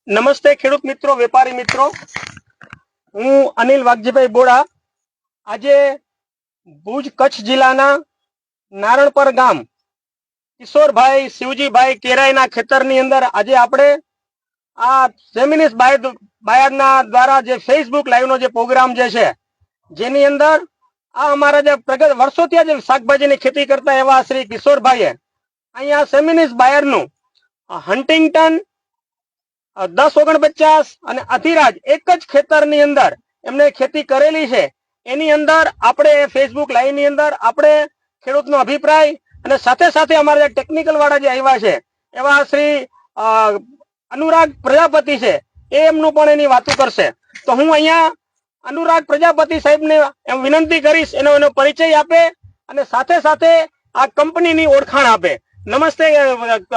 નમસ્તે ખેડૂત મિત્રો, વેપારી મિત્રો, હું અનિલ વાઘજીભાઈ બોડા. આજે ભુજ કચ્છ જિલ્લાના નારણપર ગામ કિશોરભાઈ શિવજીભાઈ કેરાઈના ખેતરની અંદર આજે આપણે આ જેમિનિસ બાયડના દ્વારા જે ફેસબુક લાઈવનો જે પ્રોગ્રામ જે છે, જેની અંદર આ અમારા જે પ્રગત વર્ષોથી જે શાકભાજીની ખેતી કરતા એવા શ્રી કિશોરભાઈએ અહીંયા સેમિનિસ બાયરનું હન્ટિંગટન 1049 અને અધિરાજ એક જ ખેતરની અંદર એમને ખેતી કરેલી છે. એની અંદર આપણે ફેસબુક લાઈવ ની અંદર આપણે ખેડૂતનો અભિપ્રાય અને સાથે સાથે અમારા જે ટેકનિકલ વાળા જે આવ્યા છે એવા શ્રી અનુરાગ પ્રજાપતિ છે, એ એમનું પણ એની વાતો કરશે. તો હું અહીંયા અનુરાગ પ્રજાપતિ સાહેબને એમ વિનંતી કરીશ એનો પરિચય આપે અને સાથે સાથે આ કંપનીની ઓળખાણ આપે. નમસ્તે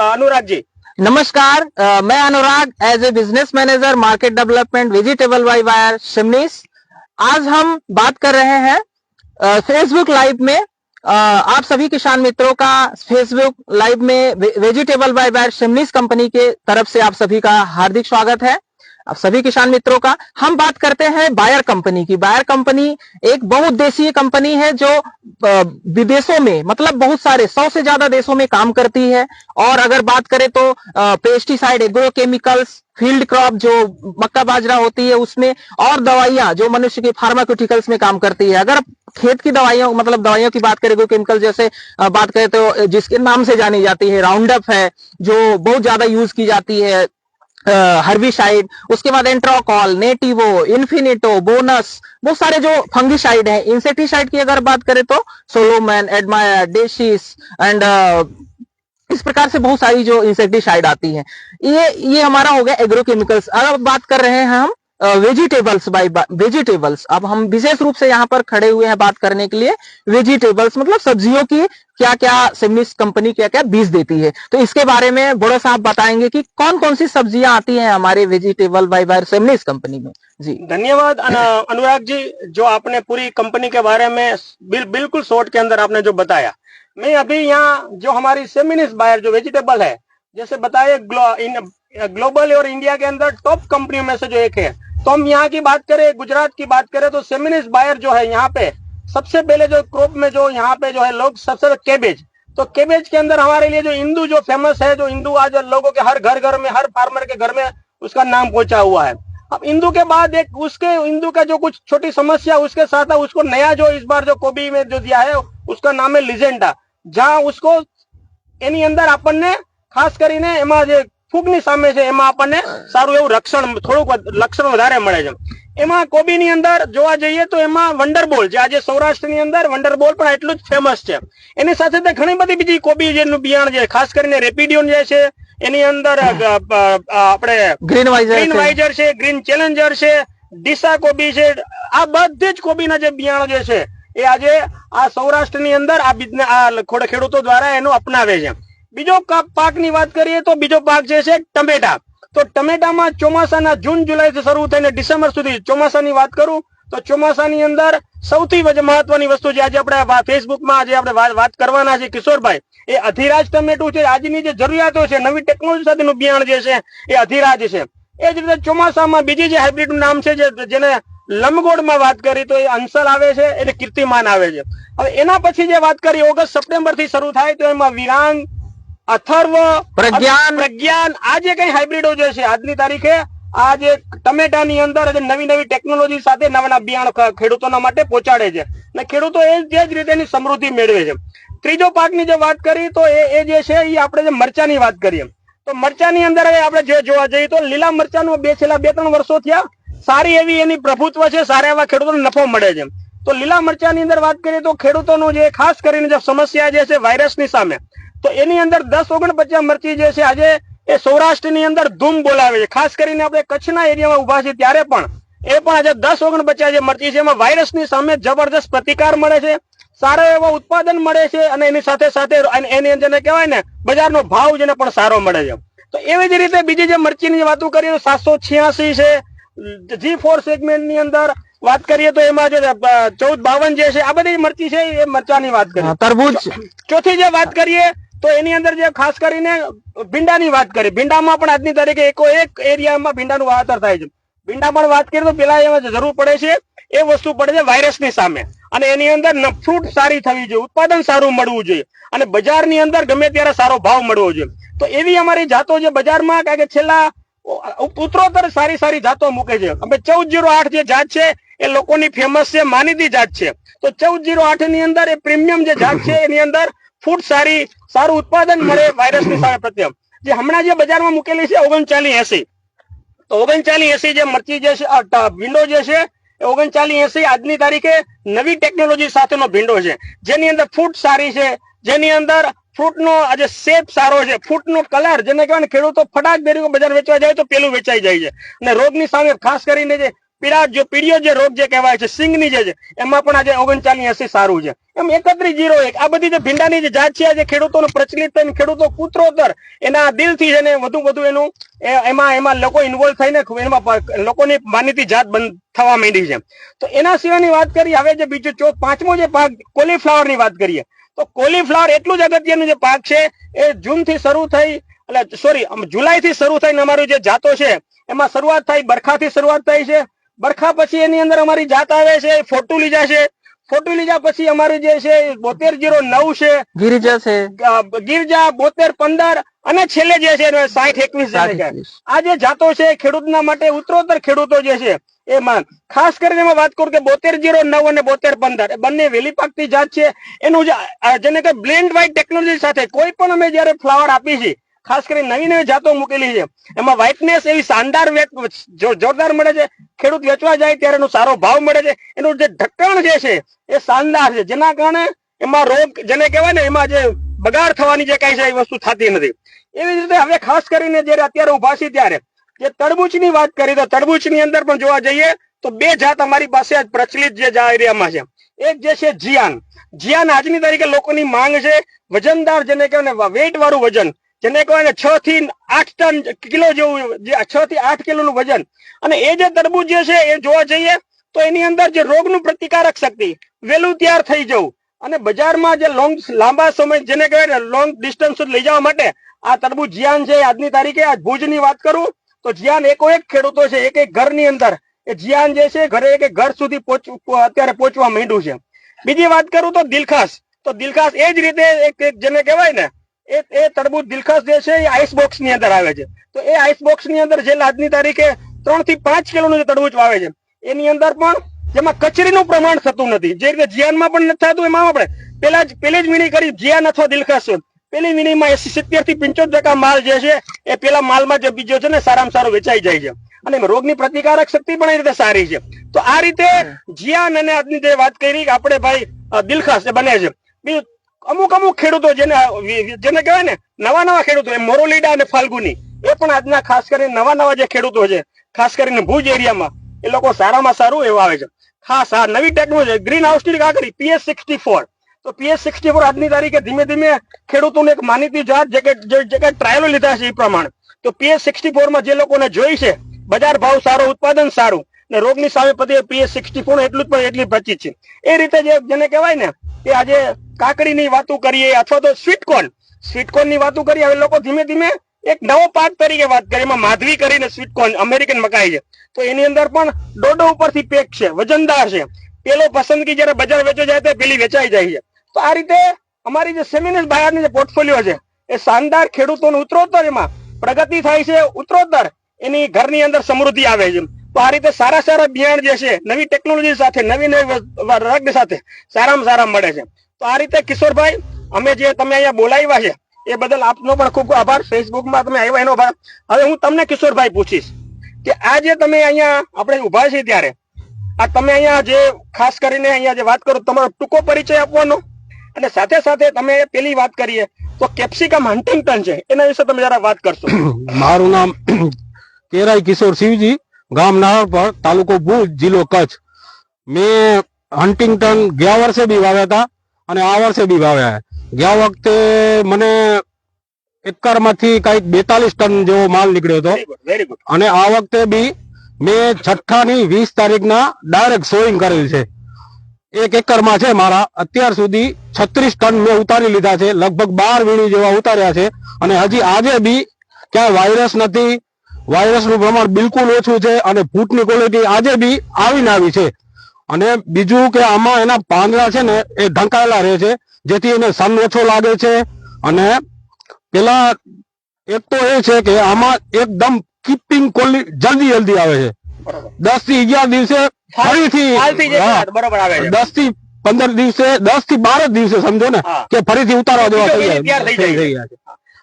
अनुराग जी। नमस्कार, मैं Anurag as a business manager market development vegetable by buyer शिमनीस। आज हम बात कर रहे हैं फेसबुक लाइव में। आप सभी किसान मित्रों का फेसबुक लाइव में वेजिटेबल बाय बायर शिमनीस कंपनी के तरफ से आप सभी का हार्दिक स्वागत है। आप सभी किसान मित्रों का हम बात करते हैं बायर कंपनी की। बायर कंपनी एक बहुउद्देशीय कंपनी है जो विदेशों में मतलब बहुत सारे 100 से ज्यादा देशों में काम करती है। और अगर बात करें तो pesticide, agro chemicals, field crop जो मक्का बाजरा होती है उसमें, और दवाइयां जो मनुष्य के फार्माक्यूटिकल्स में काम करती है। अगर खेत की दवाइयां मतलब दवाइयों की बात करें, एग्रो केमिकल जैसे बात करें तो जिसके नाम से जानी जाती है राउंडअप है जो बहुत ज्यादा यूज की जाती है, हर्बिसाइड, उसके बाद एंट्रोकॉल, नेटिवो, इन्फिनिटो, बोनस, बहुत सारे जो फंगिसाइड है। इंसेक्टिसाइड की अगर बात करें तो सोलोमैन, एडमायर, डेशिस एंड इस प्रकार से बहुत सारी जो इंसेक्टिसाइड आती है। ये हमारा हो गया एग्रो केमिकल्स। अब बात कर रहे हैं हम वेजिटेबल्स बाय वेजिटेबल्स। अब हम विशेष रूप से यहाँ पर खड़े हुए हैं बात करने के लिए वेजिटेबल्स मतलब सब्जियों की क्या क्या सेमिनिस कंपनी क्या क्या बीज देती है। तो इसके बारे में बड़ा साहब बताएंगे कि कौन कौन सी सब्जियां आती हैं हमारे वेजिटेबल बाय बायर सेमिनिस कंपनी में। जी धन्यवाद अनुराग जी, जो आपने पूरी कंपनी के बारे में बिल्कुल शॉर्ट के अंदर आपने जो बताया। मैं अभी यहाँ जो हमारी सेमिनिस बायर जो वेजिटेबल है, जैसे बताए ग्लोबल और इंडिया के अंदर टॉप कंपनियों में से जो एक है। तो हम यहाँ की बात करें, गुजरात की बात करें तो सेमिनिस बायर जो है यहाँ पे सबसे पहले जो क्रॉप में जो यहाँ पे जो है लोग सबसे केबेज, तो केबेज के अंदर हमारे लिए जो इंदू जो फेमस है, जो इंदू आज लोगों के हर घर में, हर फार्मर के घर में उसका नाम पहुंचा हुआ है। अब इंदू के बाद एक उसके इंदू का जो कुछ छोटी समस्या उसके साथ है, उसको नया जो इस बार जो कोबी में जो दिया है उसका नाम है लिजेंडा, जहां उसको एनी अंदर आपने खास કરીને એમાં જે ફૂગની સામે છે એમાં આપણને સારું એવું રક્ષણ થોડુંક લક્ષણ વધારે મળે છે। એમાં કોબીની અંદર જોવા જઈએ તો એમાં વન્ડરબોલ જે આજે સૌરાષ્ટ્રની અંદર વન્ડરબોલ પણ એટલું જ ફેમસ છે। એની સાથે ઘણી બધી બીજી કોબી જેનું બિયાણ છે, ખાસ કરીને રેપિડિયોન જે છે એની અંદર આપણે ગ્રીન વાઇઝર છે, ગ્રીન ચેલેન્જર છે, ડીસા કોબી છે, આ બધી જ કોબીના જે બિયાણ જે છે એ આજે આ સૌરાષ્ટ્રની અંદર આ બિઝનેસ આ ખેડૂતો દ્વારા એનું અપનાવે છે। બીજો પાકની વાત કરીએ તો બીજો પાક જે છે ટમેટા। તો ટમેટામાં ચોમાસાના જૂન जुलाई થી શરૂ થઈને ડિસેમ્બર સુધી ચોમાસાની વાત કરું તો ચોમાસાની અંદર સૌથી મહત્વની વસ્તુ જે આજે આપણે ફેસબુકમાં આજે આપણે વાત કરવાના છે કિશોરભાઈ, એ અધિરાજ ટમેટું છે। આજની જે જરૂરિયાતો છે નવી ટેકનોલોજી સાથેનું બિયાણ જે છે એ અધિરાજ છે। એ જ રીતે ચોમાસામાં બીજી જે હાઇબ્રિડનું નામ છે જેને લંબગોળમાં વાત કરી તો એ અંસલ આવે છે, એટલે કીર્તિમાન આવે છે। હવે એના પછી જે વાત કરી ઓગસ્ટ સપ્ટેમ્બર થી શરૂ થાય તો એમાં વિરાંગ, અથર્વ, પ્રજ્ઞાન આ જે કઈ હાઇબ્રિડો જે છે આજની તારીખે આ જે ટમેટાની અંદર નવી નવી ટેકનોલોજી સાથે નવા બિયાણ ખેડૂતોના માટે પહોંચાડે છે અને ખેડૂતો એ જ રીતે એની સમૃદ્ધિ મેળવે છે। ત્રીજો પાકની જે વાત કરી તો એ જે છે એ આપણે જે મરચાની વાત કરીએ તો મરચાની અંદર હવે આપણે જે જોવા જઈએ તો લીલા મરચાનો છેલ્લા 2-3 વર્ષો થયા સારી એવી એની પ્રભુત્વ છે, સારા એવા ખેડૂતોને નફો મળે છે। તો લીલા મરચાની અંદર વાત કરીએ તો ખેડૂતોનું જે ખાસ કરીને જે સમસ્યા જે છે વાયરસની સામે, તો એની અંદર 1049 મરચી જે છે આજે એ સૌરાષ્ટ્રની અંદર ધૂમ બોલાવે છે। ખાસ કરીને આપણે કચ્છના એરિયામાં ઉભા છે ત્યારે પણ એ પણ આજે 1049 જે મરચી છે એમાં વાયરસની સામે જબરદસ્ત પ્રતિકાર મળે છે, સારો એવો ઉત્પાદન મળે છે અને એની સાથે સાથે એની જેને કહેવાય ને બજારનો ભાવ જેને પણ સારો મળે છે। તો એવી જ રીતે બીજી જે મરચીની વાતો કરીએ તો 786 છે, G4 સેગમેન્ટની અંદર વાત કરીએ તો એમાં જે 1452 જે છે આ બધી મરચી છે એ મરચાની વાત કરીએ। તરબૂચ ચોથી જે વાત કરીએ તો એની અંદર જે ખાસ કરીને ભીંડાની વાત કરી, ભીંડામાં પણ આજની તારીખે એક એરિયામાં ભીંડાનું વાવેતર થાય છે. ભીંડા પણ વાત કરીએ તો પેલા એમાં જરૂર પડે છે એ વસ્તુ પડે છે વાયરસની સામે, અને એની અંદર ફ્રૂટ સારી થવી જોઈએ, ઉત્પાદન સારું મળવું જોઈએ, અને બજારની અંદર ગમે ત્યારે સારો ભાવ મળવો જોઈએ. તો એવી અમારી જાતો છે બજારમાં, કારણ કે છેલ્લા ઉત્તરોત્તર સારી સારી જાતો મૂકે છે. અમે 1408 જે જાત છે એ લોકોની ફેમસ છે, માનીતી જાત છે. તો 1408 ની અંદર એ પ્રીમિયમ જે જાત છે એની અંદર ફૂટ સારું ઉત્પાદન મળે વાયરસની સામે પ્રત્યે. જે હમણાં જે બજારમાં મૂકેલી છે 3980, તો 3980 જે મરચી જે છે, ભીંડો જે છે એ 3980 આજની તારીખે નવી ટેકનોલોજી સાથેનો ભીંડો છે, જેની અંદર ફૂટ સારી છે, જેની અંદર ફ્રૂટનો આજે શેપ સારો છે, ફ્રૂટનો કલર, જેને કહેવાય ને ખેડૂતો ફટાક દેરી બજાર વેચવા જાય તો પેલું વેચાઈ જાય છે. અને રોગની સામે ખાસ કરીને જે પીળિયો જે રોગ જે કહેવાય છે સિંગની જે છે એમાં પણ આજે 3980 સારું છે. એમ 3101 આ બધી જે ભીંડાની જે જાત છે આજે ખેડૂતોનો પ્રચલિત થઈને ખેડૂતો કૂતરોતર એના દિલથી છે ને વધુ એનું એમાં લોકો ઇન્વોલ્વ થઈને એમાં લોકોની માનીતી જાત બંધ થવા માંડી છે. તો એના સિવાયની વાત કરીએ હવે જે બીજો પાંચમો જે પાક કોલીફ્લાવરની વાત કરીએ, તો કોલીફ્લાવર એટલું જ અગત્યનું જે પાક છે એ જૂનથી શરૂ થઈ, એટલે સોરી જુલાઈથી શરૂ થઈને અમારું જે જાતો છે એમાં શરૂઆત થઈ, બરખાથી શરૂઆત થઈ છે. બરખા પછી એની અંદર અમારી જાત આવે છે ફોર્ટુલિજા છે. ફોર્ટુલિજા પછી અમારી જે છે 7209 છે, ગિરિજા છે, ગિરજા 7215, અને છેલ્લે જે છે 6021 છે. આ જે જાતો છે ખેડૂતના માટે ઉત્તરોત્તર ખેડૂતો જે છે એમાં ખાસ કરીને એમાં વાત કરું કે 7209 અને 7215 બંને વેલી પાકતી જાત છે. એનું જેને કે બ્લેન્ડ વ્હાઇટ ટેકનોલોજી સાથે કોઈ પણ અમે જયારે ફ્લાવર આપી છે, ખાસ કરીને નવી જાતો મૂકેલી છે, એમાં વ્હાઇટનેસ એવી શાનદાર જોરદાર મળે છે. ખેડૂત વેચવા જાય ત્યારે એનો સારો ભાવ મળે છે. એનું જે ઢક્કણ જે છે એ શાનદાર છે, જેના કારણે એમાં રોગ જેને કહેવાય ને એમાં જે બગાડ થવાની જે કઈ છે એ વસ્તુ થતી નથી. એવી જ રીતે હવે ખાસ કરીને જયારે અત્યારે ઉભા છે ત્યારે જે તરબૂચની વાત કરી, તો તરબૂચની અંદર પણ જોવા જઈએ તો બે જાત અમારી પાસે પ્રચલિત જે એરિયામાં છે. એક જે છે જીયાન આજની તારીખે લોકોની માંગ છે, વજનદાર જેને કહેવાય વેઇટ વાળું વજન, જેને કહેવાય ને 6 થી 8 ટન કિલો જેવું, 6 થી 8 કિલોનું વજન. અને એ જે તરબૂચ જે છે એ જોવા જઈએ તો એની અંદર જે રોગનું પ્રતિકારક શક્તિ, વહેલું તૈયાર થઈ જવું, અને બજારમાં જે લાંબા સમય જેને કહેવાય ને લોંગ ડિસ્ટન્સ સુધી લઈ જવા માટે આ તરબૂચ જીયાન છે. આજની તારીખે આજ ભુજની વાત કરું તો જીયાન એક ખેડૂતો છે, એક ઘરની અંદર એ જીયાન જે છે એક ઘર સુધી અત્યારે પહોંચવા માંડ્યું છે. બીજી વાત કરું તો દિલખાસ, એ જ રીતે એક જેને કહેવાય ને એ તરબૂચ દિલખાસ જે છે એ આઈસ બોક્સ ની અંદર આવે છે. તો એ આઈસ બોક્સ ની અંદર જે આજની તારીખે 3 થી 5 કિલોનું જે તરબૂચ વાવે છે એની અંદર પણ જેમાં કચરીનું પ્રમાણ થતું નથી, જે રીતે જીયાનમાં પણ નથી થતું. એમાં આપણે પેલી જ વીણી કરી જીયાન અથવા દિલખાસ છે, પેલી વીણીમાં 70 થી 75% માલ જે છે એ પેલા માલમાં જે બીજો છે ને સારામાં સારો વેચાઈ જાય છે, અને રોગની પ્રતિકારક શક્તિ પણ એ રીતે સારી છે. તો આ રીતે જીયાન અને આજની જે વાત કરી કે આપણે ભાઈ દિલખાસ એ બને છે. બીજું અમુક ખેડૂતો જેને કહેવાય ને નવા ખેડૂતો મોરોલીડા અને ફાલ્ગુની, એ પણ આજના ખાસ કરીને નવા જે ખેડૂતો છે ખાસ કરીને ભુજ એરિયામાં એ લોકો સારામાં સારું એવું આવે છે. ખાસ આ નવી ટેકનોલોજી ગ્રીન હાઉસ ની આગળ PS64, તો PS64 આજની તારીખે ધીમે ધીમે ખેડૂતોને એક માનીતી જાત જે ટ્રાયલો લીધા છે એ પ્રમાણે, તો PS64 માં જે લોકોને જોઈ છે બજાર ભાવ સારો, ઉત્પાદન સારું ને રોગની સામે પતિ PS64 એટલી પ્રચિત છે. એ રીતે જેને કહેવાય ને કે આજે કાકડીની વાતો કરીએ અથવા તો સ્વીટકોર્ન ની વાતો કરીએ, હવે લોકો ધીમે ધીમે એક નવો પાક તરીકે વાત કરીએ. એમાં માધવી કરીને સ્વીટકોર્ન અમેરિકન મકાઈ છે, તો એની અંદર પણ દોડો ઉપરથી પેક છે, વજનદાર છે. પેલો પસંદગી જયારે બજાર વેચવા જાય તો પેલી વેચાઈ જાય છે. તો આ રીતે અમારી જે સેમિનિસ બાયરની જે પોર્ટફોલિયો છે એ શાનદાર ખેડૂતોનું ઉત્તરોત્તર એમાં પ્રગતિ થાય છે, ઉત્તરોત્તર એની ઘરની અંદર સમૃદ્ધિ આવે છે. તો આ રીતે સારા બિયારણ જે છે નવી ટેકનોલોજી સાથે, નવી રગ સાથે સારામાં સારા મળે છે. તો આ રીતે કિશોરભાઈ અમે જે તમે અહીંયા બોલાવ્યા છે એ બદલ આપનો પણ ખૂબ આભાર. ફેસબુકમાં તમે આવ્યા એનો આભાર. હવે હું તમને કિશોરભાઈ પૂછીશ કે આ જે તમે અહીંયા આપણે ઉભા છીએ ત્યારે આ તમે અહીંયા જે ખાસ કરીને અહીંયા જે વાત કરો તમારો ટૂંકો પરિચય આપવાનો, અને સાથે સાથે તમે પેલી વાત કરીએ તો કેપ્સિકમ હન્ટિંગટન છે એના વિશે તમે જરા વાત કરશો. મારું નામ કેરાઈ કિશોર શિવજી, ગામ નારણપર, તાલુકો ભુજ, જિલ્લો કચ્છ. મેં હન્ટિંગટન ગયા વર્ષે બી વાવ્યા હતા અને આ વર્ષે બી વાવ્યા. ગયા વખતે મને એકરમાંથી કઈક 42 ટન જેવો માલ નીકળ્યો હતો, વેરી ગુડ. અને આ વખતે બી મેં 6 ની 20 તારીખના ડાયરેક્ટ સોઈંગ કરેલ છે. એક એકરમાં છે મારા, અત્યાર સુધી 36 ટન મેં ઉતારી લીધા છે, લગભગ 12 વીણી જેવા ઉતાર્યા છે. અને હજી આજે બી ક્યાંય વાયરસ નથી, વાયરસનું પ્રમાણ બિલકુલ ઓછું છે અને ફૂટની ક્વોલિટી આજે બી આવીને આવી છે. અને બીજું કે આમાં એના પાંદડા છે ને એ ઢંકાયેલા રહે છે, જેથી એને સન ઓછો લાગે છે. અને પેલા એક તો એ છે કે આમાં એકદમ કીપિંગ ક્વોલિટી જલ્દી આવે છે. બરોબર 10 થી 11 દિવસે ફરીથી, હાલથી જે બરોબર આવે છે. 10 થી 15 દિવસે, 10 થી 12 દિવસે સમજો ને હા. કે ફરીથી ઉતારવા દેવા બીજો વીણી તૈયાર થઈ જાય ગયા છે.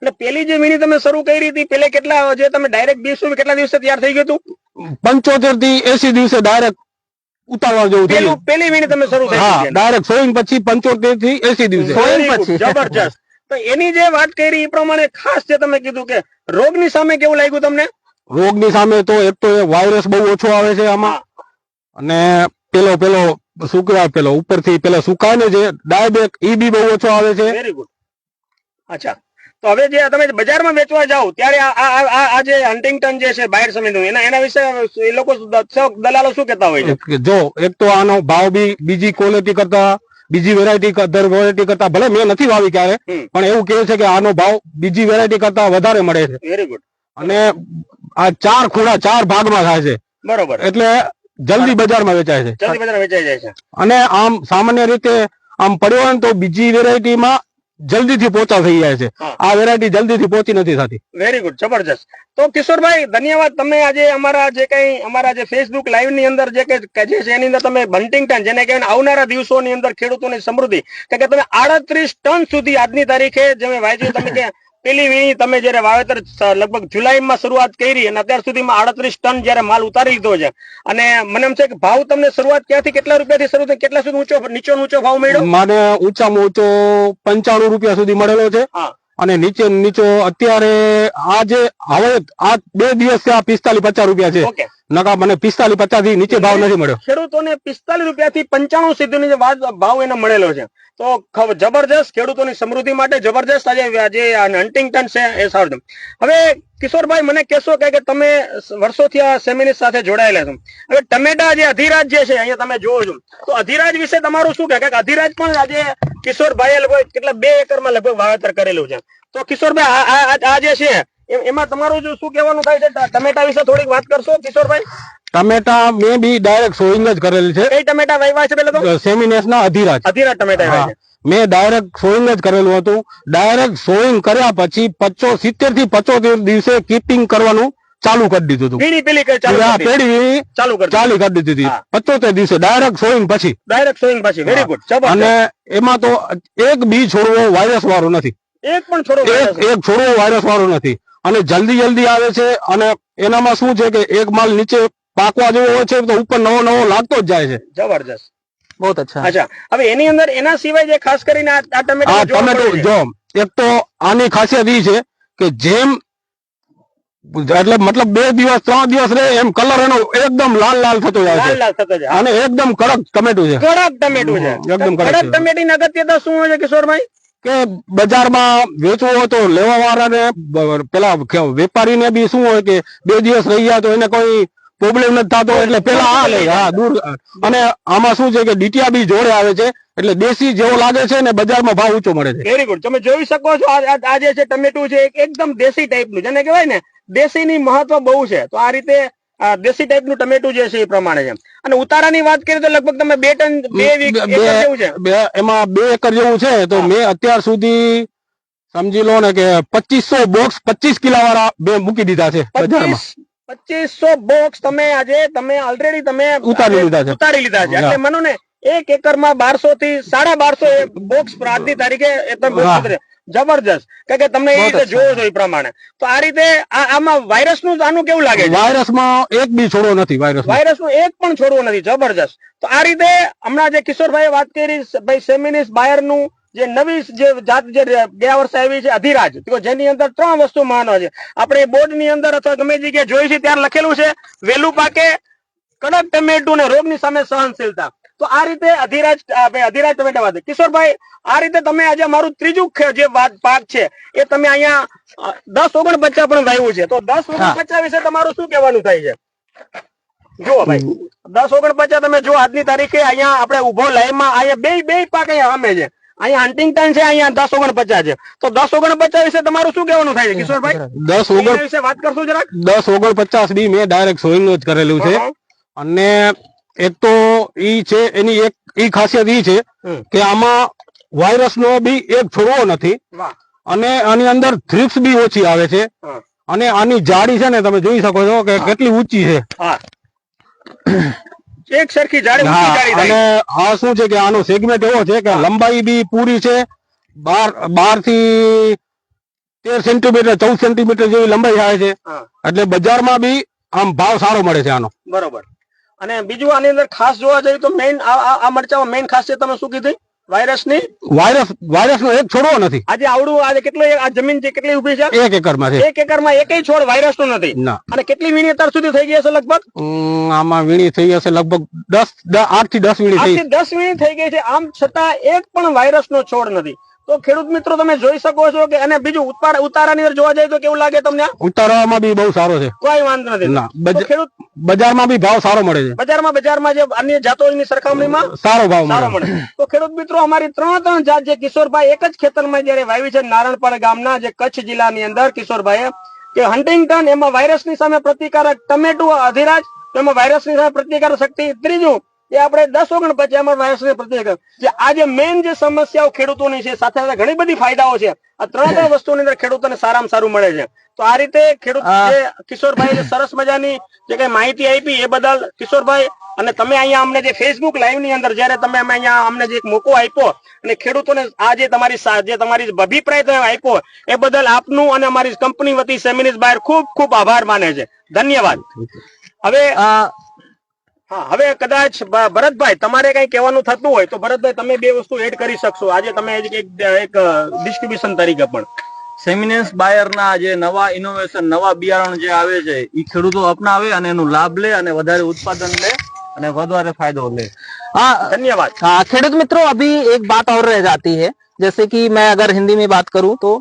અને પેલી જે વીણી તમે શરૂ કરી હતી પેલે કેટલા જે તમે ડાયરેક્ટ 20 કેટલા દિવસે તૈયાર થઈ ગયું હતું? 75 થી 80 દિવસે ડાયરેક્ટ ઉતારવા જેવું થઈ ગયું. પેલી વીણી તમે શરૂ થઈ હા, હતી. ડાયરેક્ટ સોઈંગ પછી 75 થી 80 દિવસે. સોઈંગ Very good, પછી. જબરજસ્ત. તો એની જે વાત કરી એ પ્રમાણે ખાસ જે તમે કીધું કે રોગની સામે કેવું લાગ્યું તમને? રોગની સામે તો એક તો એ વાયરસ બહુ ઓછો આવે છે આમાં. અને પેલો શું કહેવાય, પેલો ઉપરથી પેલા સુકાય ને જે ડાયબેક, ઈ બી બહુ ઓછો આવે છે. Very good. અચ્છા, તો હવે જે તમે બજારમાં વેચવા જાઓ ત્યારે આ જે હન્ટિંગ્ટન જે છે બાયર સમિટનું એના વિશે એ લોકો દલાલો શું કહેતા હોય છે? જો એક તો આનો ભાવ બી બીજી ક્વોલિટી કરતા, બીજી વેરાયટી કરતા, ભલે મેં નથી વાવી ક્યારે, પણ એવું કહે છે કે આનો ભાવ બીજી વેરાયટી કરતા વધારે મળે છે. Very good. અને આ 4 ખૂણા 4 ભાગમાં થાય છે, બરોબર, એટલે જલ્દી બજારમાં વેચાય છે. જલ્દી બજારમાં વેચાઈ જાય છે. અને આમ સામાન્ય રીતે આમ પડ્યો હોય ને તો બીજી વેરાયટીમાં જલ્દીથી પોચા થઈ જાય છે. હા. આ વેરાયટી જલ્દીથી પોચી નથી થતી. વેરી ગુડ, જબરજસ્ત. તો કિશોરભાઈ ધન્યવાદ. તમે આજે અમારા જે ફેસબુક લાઈવ ની અંદર જે છે એની અંદર તમે હન્ટિંગ્ટન જેને કહેવાય આવનારા દિવસોની અંદર ખેડૂતોની સમૃદ્ધિ કે તમે 38 ટન સુધી આજની તારીખે જે વાંચ્યું તમે કે પેલી વીણી તમે જયારે વાવેતર લગભગ જુલાઈમાં શરૂઆત કરી અને અત્યાર સુધીમાં 38 ટન જયારે માલ ઉતારી લીધો છે. અને મને એમ છે કે ભાવ તમને શરૂઆત ક્યાંથી કેટલા રૂપિયાથી શરૂ થઈ, કેટલા સુધી નીચો ભાવ મળ્યો? મને ઊંચામાં ઊંચો 95 રૂપિયા સુધી મળેલો છે. હા. અને નીચો અત્યારે હવે આ 2 દિવસ થયા 45-50 રૂપિયા છે. ઓકે. નકા મને 45-50 થી નીચે ભાવ નથી મળ્યો. ખેડૂતોને 45 રૂપિયાથી 95 સુધીનો જે ભાવ એને મળેલો છે. તો જબરજસ્ત, ખેડૂતોની સમૃદ્ધિ માટે જબરજસ્ત આજે હન્ટિંગ્ટન છે એ સારું. હવે કિશોરભાઈ મને કહેશો કે તમે વર્ષોથી આ સેમિનિસ્ટ સાથે જોડાયેલા છો. હવે ટમેટા જે અધિરાજ જે છે અહીંયા તમે જોવો છો, તો અધિરાજ વિશે તમારું શું કહે? અધિરાજ પણ આજે કિશોરભાઈએ લગભગ કેટલા 2 એકરમાં લગભગ વાવેતર કરેલું છે. તો કિશોરભાઈ આ જે છે એમાં તમારું શું કહેવાનું થાય છે? ટમેટા વિશે થોડીક વાત કરશો કિશોરભાઈ? ટમેટા મેં બી ડાયરેક્ટ સોઈંગ જ કરેલી છે. કઈ ટમેટા વાવ્યા છે પેલા તો? સેમિનેસ ના અધિરાજ ટમેટા વાવ્યા છે. મેં ડાયરેક્ટ સોઈંગ જ કરેલું હતું. ડાયરેક્ટ સોઈંગ કર્યા પછી 70 થી 75 દિવસે કીપિંગ કરવાનું ચાલુ કરી દીધું હતું. વીણી પેલી પેઢી વીણી ચાલુ કરી દીધી હતી. 75 દિવસે ડાયરેક્ટ સોઈંગ પછી. Very good. અને એમાં તો એક બી છોડવો વાયરસ વાળો નથી. એક પણ છોડવો એક છોડવો વાયરસ વાળો નથી. અને જલ્દી આવે છે. અને એનામાં શું છે કે એક માલ નીચે પાકવા જેવો હોય છે તો ઉપર નવો લાગતો જ જાય છે. જબરજસ્ત. બહુ અચ્છા. અચ્છા, હવે એની અંદર એના સિવાય જે ખાસ કરીને આ ટમેટો જો એક તો આની ખાસિયત એ છે કે જેમ એટલે મતલબ 2 દિવસ 3 દિવસ રહે એમ કલર એનો એકદમ લાલ થતો જાય છે. અને એકદમ કડક ટમેટું છે. એકદમ કડક ટમેટીની અગત્યતા શું હોય છે કિશોરભાઈ? કે બજારમાં વેચવું હોય તો લેવા વાળાને પેલા વેપારીને બી શું હોય કે 2 દિવસ રહી જાય તો એને કોઈ પ્રોબ્લેમ નથી થતો, એટલે પેલા આ લે. હા, દૂર. અને આમાં શું છે કે ડીટીયા બી જોડે આવે છે, એટલે દેશી જેવો લાગે છે ને બજારમાં ભાવ ઊંચો મળે છે. Very good. તમે જોઈ શકો છો આ જે છે ટમેટું છે એકદમ દેશી ટાઈપનું, જેને કહેવાય ને દેશીની મહત્વ બહુ છે. તો આ રીતે દેશી ટાઈપનું ટમેટું જે છે એ પ્રમાણે છે. અને ઉતારાની વાત કરીએ તો લગભગ તમે 2 ટન 2 એકર જેવું છે. એમાં 2 એકર જેવું છે. તો મેં અત્યાર સુધી સમજી લો ને કે 2500 બોક્સ 25 કિલા વાળા બે મૂકી દીધા છે બજારમાં. 2500 બોક્સ તમે ઓલરેડી તમે ઉતારી લીધા છે. એટલે માનો ને 1 એકરમાં 1200 થી 1250 બોક્સ આજની તારીખે જબરજસ્ત. કે તમે એ રીતે જોવો છો એ પ્રમાણે. તો આ રીતે આમાં વાયરસનું આનું કેવું લાગે છે? વાયરસમાં એક બી છોડવો નથી. વાયરસનું એક પણ છોડવો નથી. જબરજસ્ત. તો આ રીતે હમણાં જે કિશોરભાઈએ વાત કરી ભાઈ સેમિનિસ બાયરનું જે નવી જે જાત જે ગયા વર્ષે આવી છે અધિરાજ, જેની અંદર 3 વસ્તુ મહત્વ છે. આપણે બોર્ડ ની અંદર અથવા ગમે જગ્યાએ જોઈ છે ત્યારે લખેલું છે વહેલું પાકે, કડક ટમેટું ને રોગની સામે સહનશીલતા. તો આ રીતે અધિરાજ ટમેટા વાત. કિશોરભાઈ, આ રીતે તમે આજે મારું ત્રીજું જે પાક છે એ તમે અહીંયા 1049 પણ વાવ્યું છે. તો 1049 વિશે તમારું શું કહેવાનું થાય છે? જુઓ ભાઈ 1049 તમે જો આજની તારીખે અહીંયા આપણે ઉભો લાઈવમાં અહીંયા બે પાક અહીંયા સામે છે, અહીંયા હન્ટિંગટન છે, અહીંયા 1049 છે. તો 1049 વિશે તમારું શું કહેવાનું થાય છે કિશોરભાઈ? 1049 વિશે વાત કરશું જરાક. 1049 બી મેં ડાયરેક્ટ સોઈંગ જ કરેલું છે. અને એક તો ઈ છે એની એક ઈ ખાસિયત ઈ છે કે આમાં વાયરસ નો બી એક છોડવો નથી અને આની અંદર થ્રિપ્સ બી ઓછી આવે છે અને આની જાડી છે ને તમે જોઈ શકો છો કે કેટલી ઊંચી છે. એક સરખી જાડી ઊંચી જાડી અને આ શું છે કે આનો સેગમેન્ટ એવો છે કે લંબાઈ બી પૂરી છે, 12 થી 13 સેન્ટીમીટર 14 સેન્ટીમીટર જેવી લંબાઈ આવે છે. એટલે બજારમાં બી આમ ભાવ સારો મળે છે આનો. બરોબર. અને બીજું આની અંદર ખાસ જોવા જઈએ તો મેઇન આ મરચામાં મેઇન ખાસિયત તમે શું કીધી? વાયરસ નો એક છોડવો નથી. આજે આવડું આજે કેટલો આ જમીન છે કેટલી ઉભી છે? 1 એકરમાં છે. 1 એકરમાં એકય છોડ વાયરસ નો નથી. અને કેટલી વીણી અત્યાર સુધી થઈ ગઈ હશે લગભગ? આમાં વીણી થઈ હશે લગભગ 8 થી 10 વીણી થઈ. 10 વીણી થઈ ગઈ છે, આમ છતાં એક પણ વાયરસ નો છોડ નથી. તો ખેડૂત મિત્રો તમે જોઈ શકો છો કે અને બીજું ઉતારાની અંદર જોવા જાય તો કેવું લાગે તમને? ઉતારવામાં બી બહુ સારો છે, કોઈ વાંધો નથી. ખેડૂત બજારમાં બી ભાવ સારો મળે છે. બજારમાં જે અન્ય જાતોની સરખામણીમાં સારો ભાવ મળે. તો ખેડૂત મિત્રો અમારી ત્રણ જાત જે કિશોરભાઈ એક જ ખેતરમાં જયારે વાવી છે નારણપર ગામના જે કચ્છ જિલ્લાની અંદર કિશોરભાઈ કે હન્ટિંગટન એમાં વાયરસની સામે પ્રતિકારક, ટમેટો અધિરાજ એમાં વાયરસની સામે પ્રતિકારક શક્તિ, ત્રીજું એ આપણે 1049 એમાં વાયરસની પ્રતિકારક. જે આ જે મેઇન જે સમસ્યાઓ ખેડૂતોની છે સાથે સાથે ઘણી બધી ફાયદાઓ છે. આ ત્રણ વસ્તુની અંદર ખેડૂતોને સારામાં સારું મળે છે. તો આ રીતે ખેડૂત જે કિશોરભાઈ જે સરસ મજાની જે કઈ માહિતી આપી એ બદલ કિશોરભાઈ અને તમે અહીંયા અમને જે ફેસબુક લાઈવ ની અંદર જયારે તમે અહીંયા અમને જે એક મોકો આપ્યો અને ખેડૂતોને આ જે તમારી અભિપ્રાય તમે આપ્યો એ બદલ આપનું અને અમારી કંપની વતી સેમિનિસ બાયર ખૂબ ખૂબ આભાર માને છે. ધન્યવાદ. હવે કદાચ ભરતભાઈ તમારે કઈ કહેવાનું થતું હોય તો ભરતભાઈ તમે બે વસ્તુ એડ કરી શકશો આજે તમે એક ડિસ્ટ્રીબ્યુશન તરીકે પણ. સેમિનિસ બાયર ના જે નવા ઇનોવેશન નવા બિયારણ જે આવે છે એ ખેડૂતો અપનાવે અને એનો લાભ લે અને વધારે ઉત્પાદન લે અને વધારે फायदा ले. धन्यवाद. खेडूत मित्रों, अभी एक बात और रह जाती है, जैसे कि मैं अगर हिंदी में बात करूं तो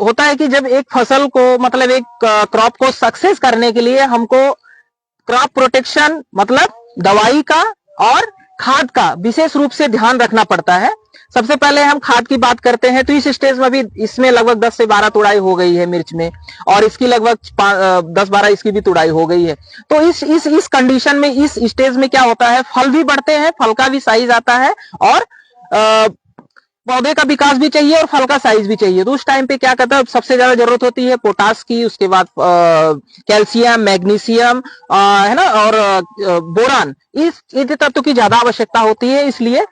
होता है कि जब एक फसल को मतलब एक क्रॉप को सक्सेस करने के लिए हमको क्रॉप प्रोटेक्शन मतलब दवाई का और खाद का विशेष रूप से ध्यान रखना पड़ता है. सबसे पहले हम खाद की बात करते हैं तो इस स्टेज में भी इसमें लगभग 10 से 12 तुड़ाई हो गई है मिर्च में और इसकी लगभग 10-12 इसकी भी तुड़ाई हो गई है. तो इस कंडीशन में इस स्टेज में क्या होता है, फल भी बढ़ते हैं, फल का भी साइज आता है और पौधे का विकास भी चाहिए और फल का साइज भी चाहिए. तो उस टाइम पे क्या कहता है, सबसे ज्यादा जरूरत होती है पोटास की, उसके बाद कैल्शियम, मैग्नीशियम है ना, और बोरान, इस तत्व की ज्यादा आवश्यकता होती है. इसलिए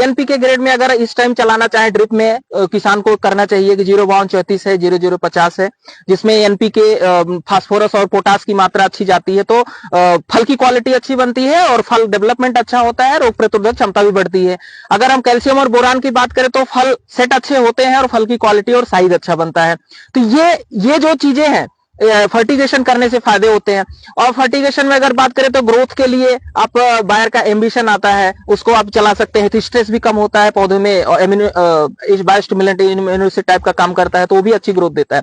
एनपीके ग्रेड में अगर इस टाइम चलाना चाहे ड्रिप में किसान को करना चाहिए कि 05234 है, 0050 है, जिसमें एनपीके फास्फोरस और पोटास की मात्रा अच्छी जाती है. तो फल की क्वालिटी अच्छी बनती है और फल डेवलपमेंट अच्छा होता है, रोग प्रतिरोधक क्षमता भी बढ़ती है. अगर हम कैल्शियम और बोरान की बात करें तो फल सेट अच्छे होते हैं और फल की क्वालिटी और साइज अच्छा बनता है. तो ये जो चीजें हैं फर्टिगेशन करने से फायदे होते हैं. और फर्टिगेशन में अगर बात करें तो ग्रोथ के लिए आप बायर का एम्बिशन आता है, उसको आप चला सकते हैं. तो स्ट्रेस भी कम होता है पौधे में, बायोस्टिमुलेंट इम्यूनिटी टाइप का काम करता है, तो वो भी अच्छी ग्रोथ देता है.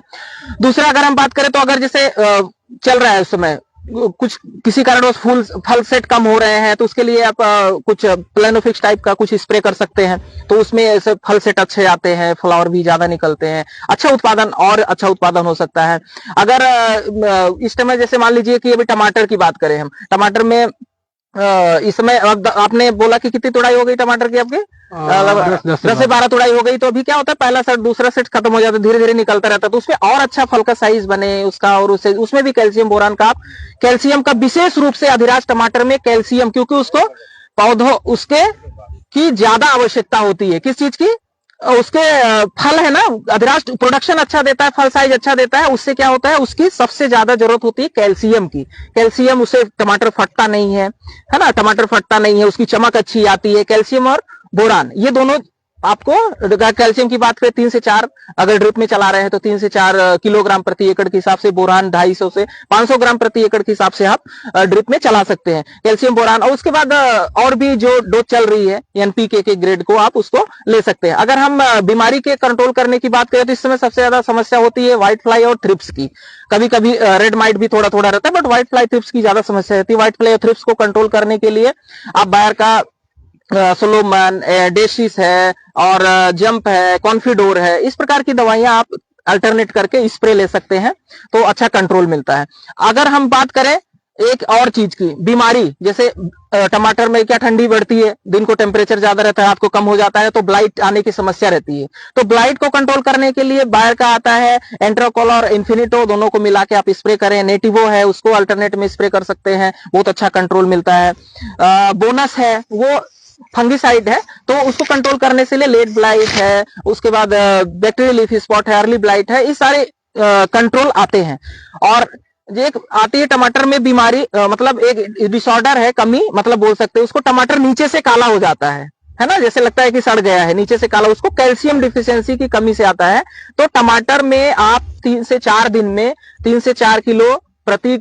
दूसरा अगर हम बात करें तो अगर जैसे चल रहा है उस समय कुछ किसी कारण फल सेट कम हो रहे हैं तो उसके लिए आप कुछ प्लेनोफिक्स टाइप का कुछ स्प्रे कर सकते हैं. तो उसमें ऐसे फल सेट अच्छे आते हैं, फ्लावर भी ज्यादा निकलते हैं, अच्छा उत्पादन हो सकता है. अगर इस समय जैसे मान लीजिए कि अभी टमाटर की बात करें, हम टमाटर में इस समय आपने बोला कि कितनी तुड़ाई हो गई टमाटर की आपके? 10 से 12 तुड़ाई हो गई. तो अभी क्या होता है, पहला सेट दूसरा सेट खत्म हो जाता है, धीरे धीरे निकलता रहता है. तो उसमें और अच्छा फल का साइज बने उसका, और उसमें भी कैल्शियम बोरान का, कैल्शियम का विशेष रूप से अधिराज टमाटर में कैल्शियम, क्योंकि उसको पौधों उसके की ज्यादा आवश्यकता होती है. किस चीज की? उसके फल है ना, अधिराज प्रोडक्शन अच्छा देता है, फल साइज अच्छा देता है. उससे क्या होता है, उसकी सबसे ज्यादा जरूरत होती है कैल्शियम की. कैल्शियम उससे टमाटर फटता नहीं है ना, टमाटर फटता नहीं है, उसकी चमक अच्छी आती है. कैल्शियम और बोरान ये दोनों आपको कैल्शियम की बात करें 3 से 4 अगर ड्रिप में चला रहे हैं तो 3 से 4 किलोग्राम प्रति एकड़ के हिसाब से, बोरान 250 से 500 ग्राम प्रति एकड़ के हिसाब से आप ड्रिप में चला सकते हैं कैल्शियम बोरान। और उसके बाद और भी जो डोज चल रही है एनपीके के ग्रेड को आप उसको ले सकते हैं। अगर हम बीमारी के कंट्रोल करने की बात करें तो इस समय सबसे ज्यादा समस्या होती है व्हाइट फ्लाई और थ्रिप्स की। कभी कभी रेड माइट भी थोड़ा थोड़ा रहता है, बट व्हाइट फ्लाई थ्रिप्स की ज्यादा समस्या रहती है। व्हाइट फ्लाई और थ्रिप्स को कंट्रोल करने के लिए आप बायर का सोलोमन, डेशिस है और जंप है, कॉन्फिडोर है, इस प्रकार की दवाइयां आप अल्टरनेट करके स्प्रे ले सकते हैं तो अच्छा कंट्रोल मिलता है। अगर हम बात करें एक और चीज की, बीमारी जैसे टमाटर में क्या ठंडी बढ़ती है, दिन को टेम्परेचर ज्यादा रहता है, रात को कम हो जाता है, तो ब्लाइट आने की समस्या रहती है। तो ब्लाइट को कंट्रोल करने के लिए बायर का आता है एंट्रोकोल और इन्फिनिटो, दोनों को मिला के आप स्प्रे करें। नेटिवो है उसको अल्टरनेट में स्प्रे कर सकते हैं, बहुत अच्छा कंट्रोल मिलता है। बोनस है वो फंगिसाइड है तो उसको कंट्रोल करने से लिए लेट ब्लाइट है, उसके बाद बैक्टीरियल लीफ स्पॉट है, अर्ली ब्लाइट है, ये सारे कंट्रोल आते हैं। और एक आती है टमाटर में बीमारी, मतलब एक डिसऑर्डर है, कमी मतलब बोल सकते हैं उसको, टमाटर नीचे से काला हो जाता है ना, जैसे लगता है कि सड़ गया है, नीचे से काला, उसको कैल्शियम डिफिशियंसी की कमी से आता है। तो टमाटर में आप 3 से 4 दिन में 3 से 4 किलो प्रति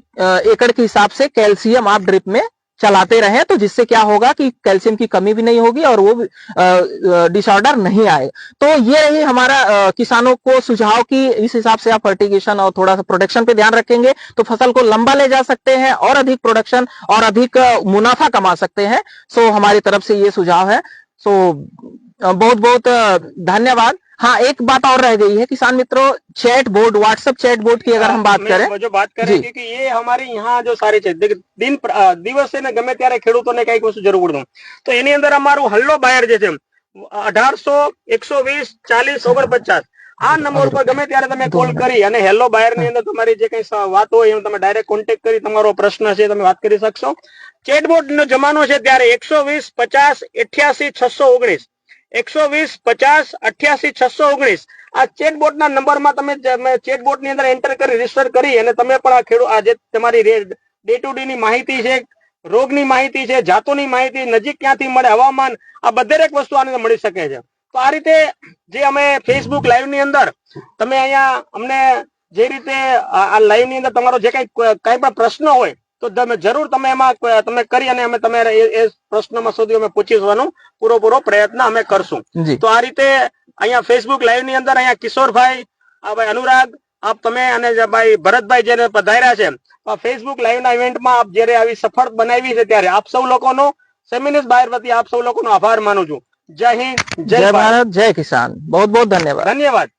एकड़ के हिसाब से कैल्शियम आप ड्रिप में चलाते रहे, तो जिससे क्या होगा कि कैल्शियम की कमी भी नहीं होगी और वो डिसऑर्डर नहीं आए। तो ये रही हमारा किसानों को सुझाव की इस हिसाब से आप फर्टिगेशन और थोड़ा सा प्रोडक्शन पे ध्यान रखेंगे तो फसल को लंबा ले जा सकते हैं और अधिक प्रोडक्शन और अधिक मुनाफा कमा सकते हैं। सो हमारी तरफ से ये सुझाव है। सो बहुत बहुत धन्यवाद। हाँ, एक बात और रह गई है किसान मित्रों, chat board, WhatsApp chat board की अगर हम बात करें, जो बात करें क्योंकि ये हमारे यहाँ जो सारे છે દિવસે ને ગમે ત્યારે ખેડૂતોને કઈક વસ્તુ જરૂર પડતું તો એની અંદર અમારું હલ્લો બાયર જે છે 1800 120 40 49 આ નંબર પર ગમે ત્યારે તમે કોલ કરી અને હેલો બાયર ની અંદર તમારી જે કઈ વાત હોય એનો તમે ડાયરેક્ટ કોન્ટેક્ટ કરી તમારો પ્રશ્ન છે તમે વાત કરી શકશો। ચેટબોટ નો જમાનો છે ત્યારે 120 50 88 619 120 50 88 619 આ ચેટબોટ ના નંબર માં તમે ચેટબોટ ની અંદર એન્ટર કરી રજીસ્ટર કરી અને તમે પણ આ ખેડૂત આ જે તમારી ડે ટુ ડે ની માહિતી છે, રોગની માહિતી છે, જાતોની માહિતી, નજીક ક્યાંથી મળે, હવામાન, આ દરેક વસ્તુ આને મળી શકે છે। તો આ રીતે જે અમે ફેસબુક લાઈવ ની અંદર તમે અહીંયા અમને જે રીતે આ લાઈવ ની અંદર તમારો જે કઈ પણ પ્રશ્ન હોય તો તમે જરૂર તમે એમાં તમે કરી અને અમે તમારે એ પ્રશ્નમાં સુધી અમે પૂછીશું પૂરો પ્રયત્ન અમે કરશું। તો આ રીતે અહીંયા ફેસબુક લાઈવ ની અંદર અહીંયા કિશોરભાઈ, આ ભાઈ અનુરાગ, આપ તમે અને ભાઈ ભરતભાઈ જેને પધાર્યા છે ફેસબુક લાઈવ ના ઇવેન્ટમાં આપ જયારે આવી સફળ બનાવી છે ત્યારે આપ સૌ લોકોનો સેમિનિસ્ટ બાયર વતી આપ સૌ લોકોનો આભાર માનું છું। જય હિન્દ, જય ભારત, जय किसान। बहुत बहुत धन्यवाद। ધન્યવાદ।